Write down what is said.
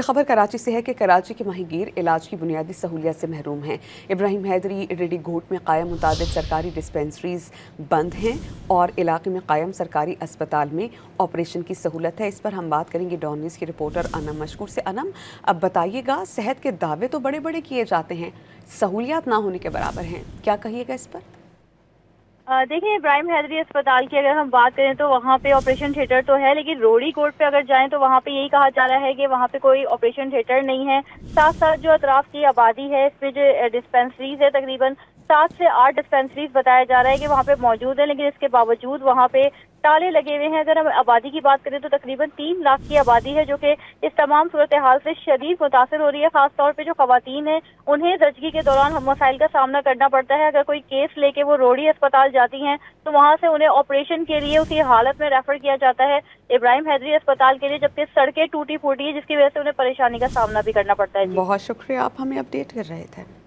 खबर कराची से है कि कराची के माहीगीर इलाज की बुनियादी सहूलियत से महरूम हैं। इब्राहिम हैदरी रेडी घोट में कायम मुताबिक सरकारी डिस्पेंसरीज बंद हैं और इलाके में कायम सरकारी अस्पताल में ऑपरेशन की सहूलत है। इस पर हम बात करेंगे डॉन न्यूज़ की रिपोर्टर अनम मशकूर से। अनम, अब बताइएगा, सेहत के दावे तो बड़े बड़े किए जाते हैं, सहूलियत ना होने के बराबर हैं, क्या कहिएगा इस पर? देखिए, इब्राहिम हैदरी अस्पताल की अगर हम बात करें तो वहाँ पे ऑपरेशन थिएटर तो है, लेकिन रोड़ी कोर्ट पे अगर जाएं तो वहाँ पे यही कहा जा रहा है कि वहाँ पे कोई ऑपरेशन थिएटर नहीं है। साथ साथ जो अतराफ की आबादी है, इस पे जो डिस्पेंसरीज है, तकरीबन 7 से 8 डिस्पेंसरीज बताया जा रहा है कि वहाँ पे मौजूद है, लेकिन इसके बावजूद वहाँ पे ताले लगे हुए हैं। अगर हम आबादी की बात करें तो तकरीबन 3 लाख की आबादी है जो कि इस तमाम सूरत हाल से शदीद मुतासर हो रही है। खास तौर पे जो खवातीन है उन्हें दर्जगी के दौरान मसाइल का सामना करना पड़ता है। अगर कोई केस लेके वो रोड़ी अस्पताल जाती हैं तो वहाँ से उन्हें ऑपरेशन के लिए उसी हालत में रेफर किया जाता है इब्राहिम हैदरी अस्पताल के लिए, जबकि सड़कें टूटी फूटी है जिसकी वजह से उन्हें परेशानी का सामना भी करना पड़ता है। बहुत शुक्रिया, आप हमें अपडेट कर रहे थे।